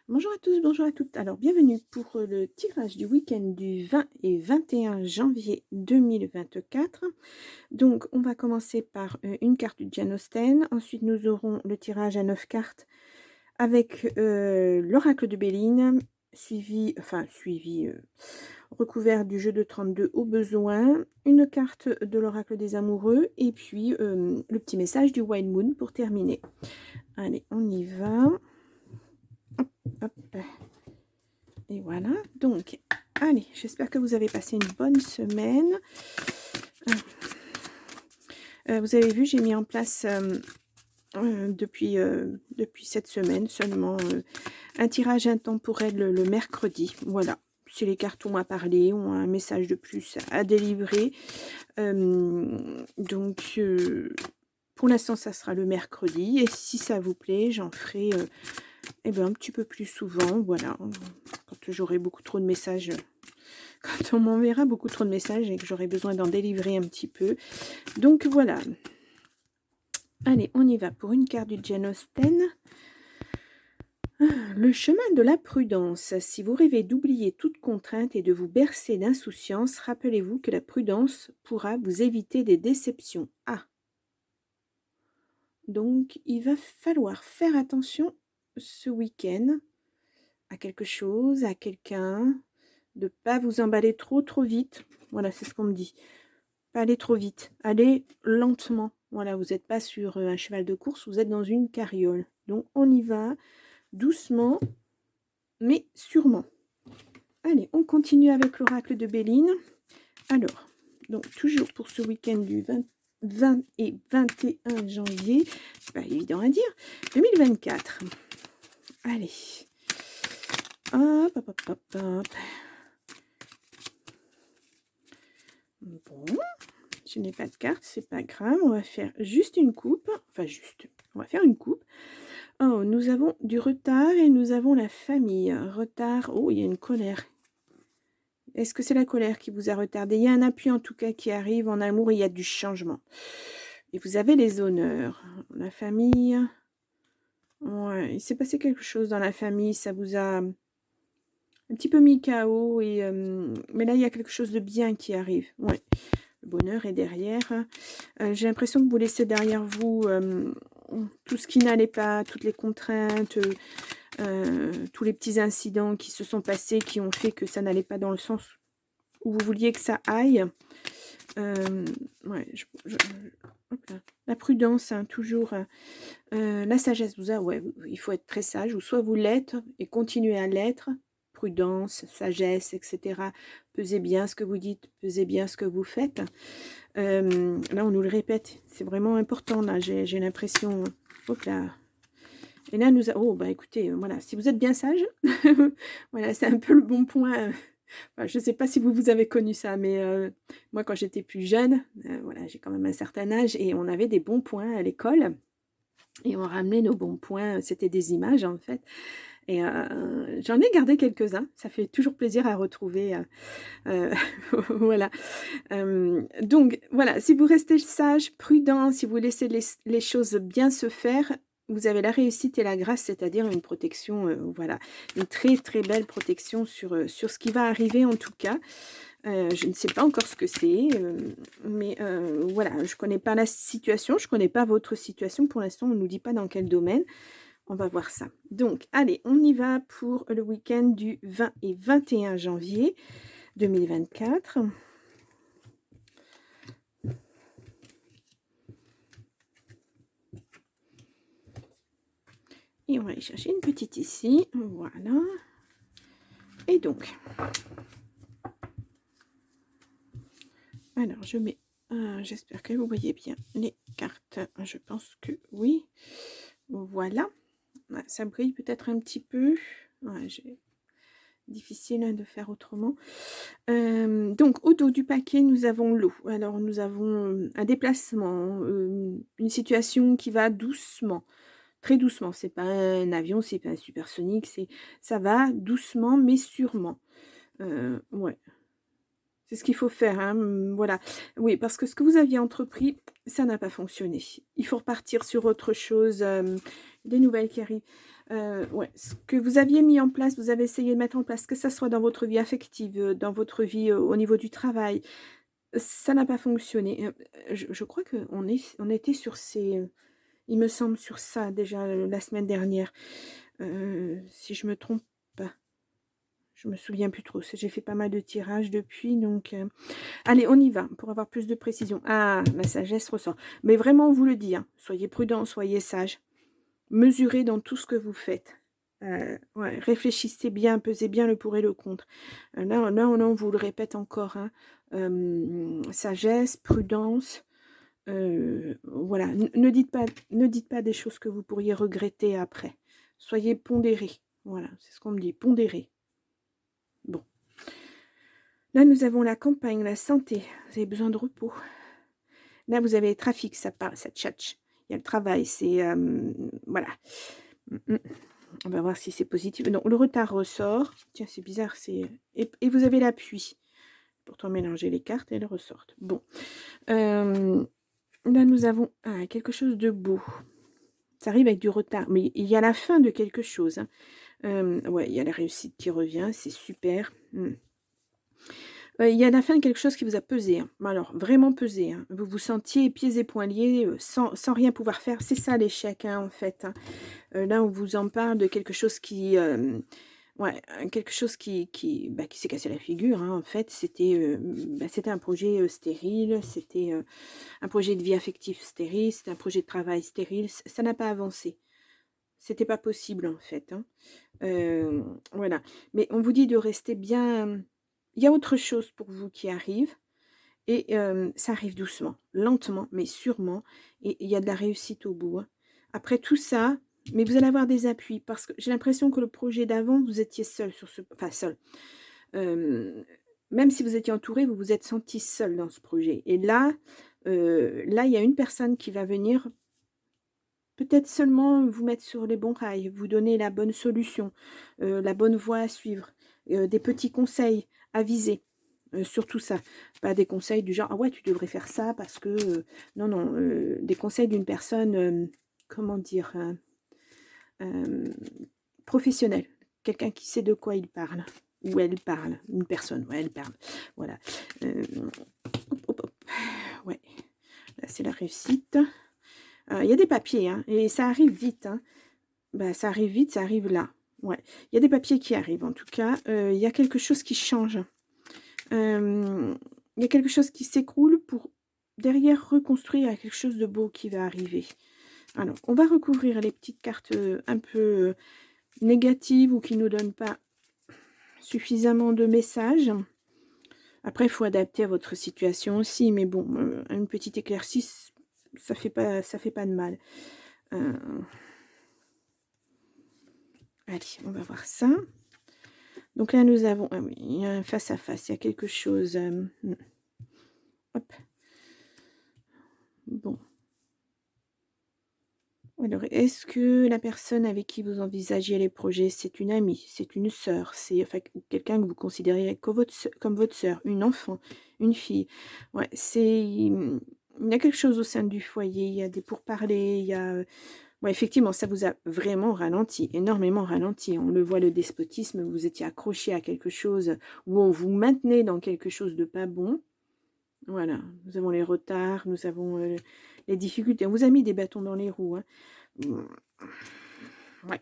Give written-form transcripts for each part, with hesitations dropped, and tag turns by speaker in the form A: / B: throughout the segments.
A: Bonjour à tous, bonjour à toutes. Alors, bienvenue pour le tirage du week-end du 20 et 21 janvier 2024. Donc, on va commencer par une carte du Jane Austen. Ensuite, nous aurons le tirage à 9 cartes avec l'oracle de Béline, recouvert du jeu de 32 au besoin, une carte de l'oracle des amoureux et puis le petit message du Wild Moon pour terminer. Allez, on y va. Hop. Et voilà, donc, allez, j'espère que vous avez passé une bonne semaine. Vous avez vu, j'ai mis en place depuis cette semaine seulement un tirage intemporel le mercredi. Voilà, si les cartes ont à parler, ont un message de plus à délivrer. Donc, pour l'instant, ça sera le mercredi. Et si ça vous plaît, j'en ferai un petit peu plus souvent. Voilà, quand j'aurai beaucoup trop de messages. Quand on m'enverra beaucoup trop de messages et que j'aurai besoin d'en délivrer un petit peu. Donc voilà. Allez, on y va pour une carte du Jane Austen. Le chemin de la prudence. Si vous rêvez d'oublier toute contrainte et de vous bercer d'insouciance, rappelez-vous que la prudence pourra vous éviter des déceptions. Ah. Donc, il va falloir faire attention ce week-end à quelque chose, à quelqu'un, de ne pas vous emballer trop vite. Voilà, c'est ce qu'on me dit. Pas aller trop vite, allez lentement. Voilà, vous n'êtes pas sur un cheval de course, vous êtes dans une carriole. Donc on y va, doucement, mais sûrement. Allez, on continue avec l'oracle de Béline. Alors, donc toujours pour ce week-end du 20 et 21 janvier, c'est pas évident à dire, 2024. Allez. Hop, hop, hop, hop, hop. Bon, je n'ai pas de carte, c'est pas grave, on va faire juste une coupe, on va faire une coupe. Oh, nous avons du retard et nous avons la famille. Retard, oh, il y a une colère. Est-ce que c'est la colère qui vous a retardé? Il y a un appui en tout cas qui arrive en amour, il y a du changement. Et vous avez les honneurs. La famille, ouais, il s'est passé quelque chose dans la famille, ça vous a un petit peu mis KO, mais là il y a quelque chose de bien qui arrive. Ouais. Le bonheur est derrière. J'ai l'impression que vous laissez derrière vous tout ce qui n'allait pas, toutes les contraintes, tous les petits incidents qui se sont passés, qui ont fait que ça n'allait pas dans le sens où vous vouliez que ça aille. Ouais, hop là. La prudence, hein, toujours. La sagesse vous a, ouais, il faut être très sage, ou soit vous l'êtes et continuez à l'être. Prudence, sagesse, etc. Pesez bien ce que vous dites, pesez bien ce que vous faites. Là, on nous le répète, c'est vraiment important, là, j'ai l'impression. Hop là. Et là, oh, bah écoutez, voilà, si vous êtes bien sage, voilà, c'est un peu le bon point. Enfin, je ne sais pas si vous avez connu ça, mais moi, quand j'étais plus jeune, voilà, j'ai quand même un certain âge, et on avait des bons points à l'école. Et on ramenait nos bons points, c'était des images en fait. Et j'en ai gardé quelques-uns, ça fait toujours plaisir à retrouver. Voilà. Donc voilà, si vous restez sage, prudent, si vous laissez les choses bien se faire, vous avez la réussite et la grâce, c'est-à-dire une protection, voilà, une très très belle protection sur ce qui va arriver en tout cas. Je ne sais pas encore ce que c'est, mais voilà, je ne connais pas la situation, je ne connais pas votre situation. Pour l'instant, on ne nous dit pas dans quel domaine. On va voir ça. Donc, allez, on y va pour le week-end du 20 et 21 janvier 2024. Et on va aller chercher une petite ici. Voilà. Et donc, alors je mets, j'espère que vous voyez bien les cartes. Je pense que oui. Voilà. Ça brille peut-être un petit peu. Ouais, difficile de faire autrement. Donc, au dos du paquet, nous avons l'eau. Alors, nous avons un déplacement, une situation qui va doucement. Très doucement, c'est pas un avion, c'est pas un supersonique, ça va doucement mais sûrement. Ouais, c'est ce qu'il faut faire, hein, voilà. Oui, parce que ce que vous aviez entrepris, ça n'a pas fonctionné. Il faut repartir sur autre chose, des nouvelles qui arrivent. Ouais, ce que vous aviez mis en place, vous avez essayé de mettre en place, que ça soit dans votre vie affective, dans votre vie, au niveau du travail, ça n'a pas fonctionné. Je crois on était sur ces, il me semble sur ça déjà, la semaine dernière, si je me trompe pas. Je me souviens plus trop, j'ai fait pas mal de tirages depuis donc allez, on y va pour avoir plus de précision. Ah, la sagesse ressort. Mais vraiment, on vous le dit, hein, soyez prudents, soyez sages, mesurez dans tout ce que vous faites. Ouais, réfléchissez bien, pesez bien le pour et le contre. On vous le répète encore, hein, sagesse, prudence, voilà. Ne dites pas des choses que vous pourriez regretter après. Soyez pondérés. Voilà, c'est ce qu'on me dit, pondérés. Bon. Là, nous avons la campagne, la santé. Vous avez besoin de repos. Là, vous avez le trafic, ça tchatche. Il y a le travail, c'est... voilà. On va voir si c'est positif. Non, le retard ressort. Tiens, c'est bizarre. Et vous avez l'appui. Pourtant, mélanger les cartes, elles ressortent. Bon. Là, nous avons quelque chose de beau. Ça arrive avec du retard. Mais il y a la fin de quelque chose. Hein. Ouais, il y a la réussite qui revient. C'est super. Il y a la fin de quelque chose qui vous a pesé, hein. Alors vraiment pesé, hein. Vous vous sentiez pieds et poings liés, sans rien pouvoir faire. C'est ça l'échec, hein, en fait, hein. Là, on vous en parle de quelque chose ouais, quelque chose qui s'est cassé la figure, hein, en fait. C'était un projet, stérile, c'était, un projet de vie affective stérile, c'était un projet de travail stérile. Ça n'a pas avancé. C'était pas possible, en fait, hein. Voilà. Mais on vous dit de rester bien, il y a autre chose pour vous qui arrive et ça arrive doucement, lentement, mais sûrement et il y a de la réussite au bout, hein. Après tout ça, mais vous allez avoir des appuis parce que j'ai l'impression que le projet d'avant, vous étiez seul sur ce, enfin seul. Hem, Même si vous étiez entouré, vous vous êtes senti seul dans ce projet et là, il y a une personne qui va venir peut-être seulement vous mettre sur les bons rails, vous donner la bonne solution, la bonne voie à suivre, des petits conseils avisés, sur tout ça. Pas des conseils du genre: «Ah ouais, tu devrais faire ça parce que», non, non, des conseils d'une personne, comment dire? Hem, Professionnelle. Quelqu'un qui sait de quoi il parle ou elle parle. Une personne, ouais, elle parle. Voilà. Hem, hop, hop, hop. Ouais, là, c'est la réussite. Il y a des papiers, hein, et ça arrive vite, hein. Bah, ça arrive vite, ça arrive là. Ouais. Il y a des papiers qui arrivent en tout cas. Il y a quelque chose qui change. Il y a quelque chose qui s'écroule pour derrière reconstruire. Il y a quelque chose de beau qui va arriver. Alors, on va recouvrir les petites cartes un peu négatives ou qui ne nous donnent pas suffisamment de messages. Après, il faut adapter à votre situation aussi, mais bon, une petite éclaircie, ça fait pas de mal. Euh, Allez, on va voir ça. Donc là, nous avons... Ah oui, il y a un face à face, il y a quelque chose... hop. Bon. Alors, est-ce que la personne avec qui vous envisagez les projets, c'est une amie, c'est une sœur, c'est enfin, quelqu'un que vous considérez comme votre sœur, une enfant, une fille? Ouais, il y a quelque chose au sein du foyer, il y a des pourparlers, il y a... Ouais, effectivement, ça vous a vraiment ralenti, énormément ralenti. On le voit, le despotisme, vous étiez accroché à quelque chose où on vous maintenait dans quelque chose de pas bon. Voilà, nous avons les retards, nous avons les difficultés. On vous a mis des bâtons dans les roues, hein. Ouais.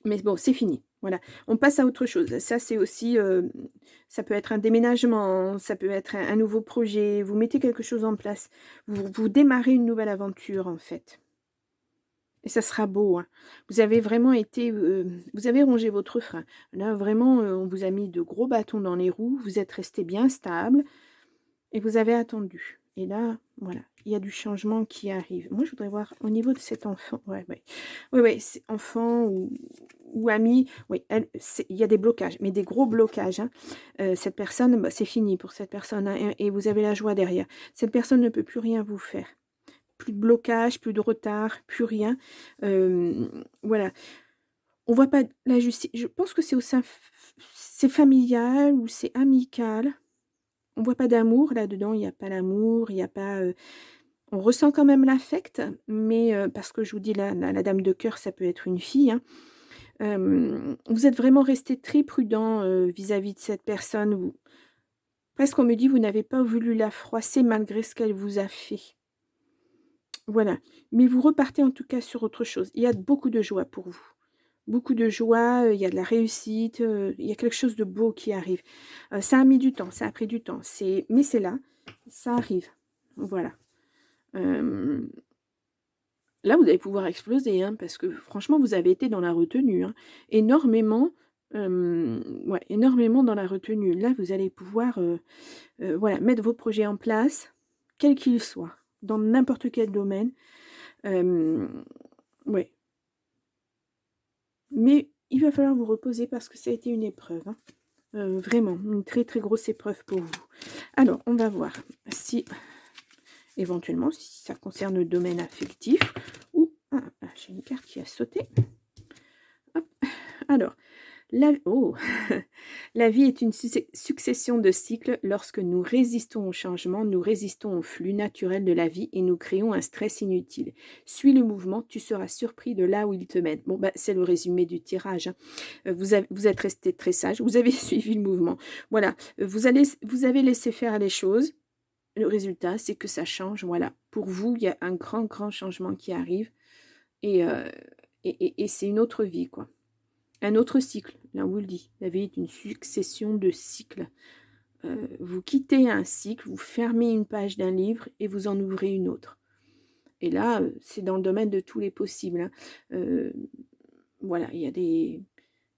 A: Mais bon, c'est fini. Voilà, on passe à autre chose. Ça, c'est aussi, ça peut être un déménagement, ça peut être un nouveau projet. Vous mettez quelque chose en place. Vous démarrez une nouvelle aventure, en fait. Et ça sera beau, hein. Vous avez vraiment été, vous avez rongé votre frein. Là, vraiment, on vous a mis de gros bâtons dans les roues. Vous êtes resté bien stable et vous avez attendu. Et là, voilà, il y a du changement qui arrive. Moi, je voudrais voir au niveau de cet enfant. Ouais, ouais. Oui, oui, c'est enfant ou ami. Oui, il y a des blocages, mais des gros blocages, hein. Cette personne, bah, c'est fini pour cette personne, hein, et vous avez la joie derrière. Cette personne ne peut plus rien vous faire. Plus de blocage, plus de retard, plus rien. Voilà. On voit pas la justice. Je pense que c'est au sein, c'est familial ou c'est amical. On voit pas d'amour là-dedans. Il n'y a pas l'amour, il n'y a pas. On ressent quand même l'affect, mais parce que je vous dis la dame de cœur, ça peut être une fille, hein. Vous êtes vraiment resté très prudent, vis-à-vis de cette personne. Vous presque on me dit: «Vous n'avez pas voulu la froisser malgré ce qu'elle vous a fait». Voilà, mais vous repartez en tout cas sur autre chose. Il y a beaucoup de joie pour vous. Beaucoup de joie, il y a de la réussite, il y a quelque chose de beau qui arrive. Ça a mis du temps, ça a pris du temps, mais c'est là, ça arrive. Voilà. Hem, Là, vous allez pouvoir exploser, hein, parce que franchement, vous avez été dans la retenue, hein. Énormément, ouais, énormément dans la retenue. Là, vous allez pouvoir, voilà, mettre vos projets en place, quels qu'ils soient, dans n'importe quel domaine. Ouais, mais il va falloir vous reposer parce que ça a été une épreuve, hein. Vraiment, une très, très grosse épreuve pour vous. Alors, on va voir si, éventuellement, si ça concerne le domaine affectif ou j'ai une carte qui a sauté. Hop, alors oh! La vie est une succession de cycles. Lorsque nous résistons au changement, nous résistons au flux naturel de la vie et nous créons un stress inutile. Suis le mouvement, tu seras surpris de là où il te mène. Bon, bah, c'est le résumé du tirage, hein. Vous êtes resté très sage, vous avez suivi le mouvement. Voilà, vous avez laissé faire les choses. Le résultat, c'est que ça change, voilà. Pour vous, il y a un grand, grand changement qui arrive et c'est une autre vie, quoi. Un autre cycle, là on vous le dit. La vie est une succession de cycles. Vous quittez un cycle, vous fermez une page d'un livre et vous en ouvrez une autre. Et là, c'est dans le domaine de tous les possibles, hein. Voilà, il y a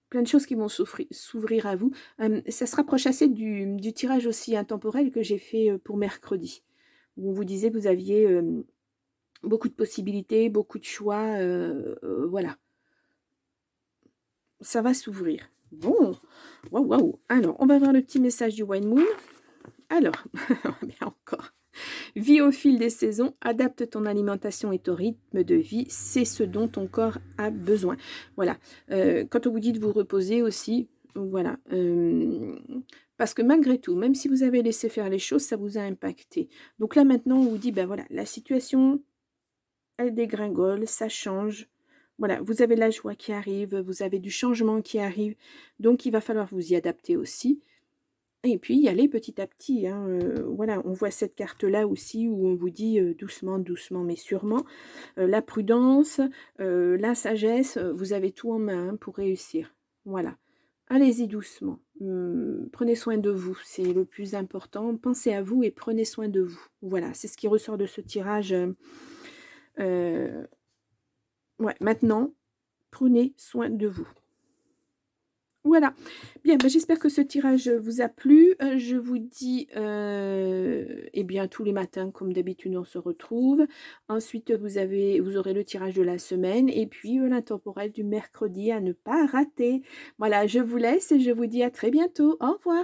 A: plein de choses qui vont s'ouvrir à vous. Ça se rapproche assez du tirage aussi intemporel que j'ai fait pour mercredi. Où on vous disait que vous aviez beaucoup de possibilités, beaucoup de choix. Voilà, ça va s'ouvrir. Bon, waouh, waouh. Alors, on va voir le petit message du Wine Moon. Alors, bien encore. Vis au fil des saisons, adapte ton alimentation et ton rythme de vie, c'est ce dont ton corps a besoin. Voilà. Quand on vous dit de vous reposer aussi, voilà. Parce que malgré tout, même si vous avez laissé faire les choses, ça vous a impacté. Donc là maintenant, on vous dit, ben voilà, la situation, elle dégringole, ça change. Voilà, vous avez la joie qui arrive, vous avez du changement qui arrive, donc il va falloir vous y adapter aussi. Et puis y aller petit à petit, hein, voilà, on voit cette carte-là aussi où on vous dit, doucement, doucement mais sûrement. La prudence, la sagesse, vous avez tout en main, hein, pour réussir. Voilà. Allez-y doucement. Prenez soin de vous, c'est le plus important. Pensez à vous et prenez soin de vous. Voilà, c'est ce qui ressort de ce tirage, ouais, maintenant, prenez soin de vous. Voilà. Bien, bah, j'espère que ce tirage vous a plu. Je vous dis, eh bien, tous les matins, comme d'habitude, on se retrouve. Ensuite, vous aurez le tirage de la semaine et puis l'intemporel du mercredi à ne pas rater. Voilà, je vous laisse et je vous dis à très bientôt. Au revoir.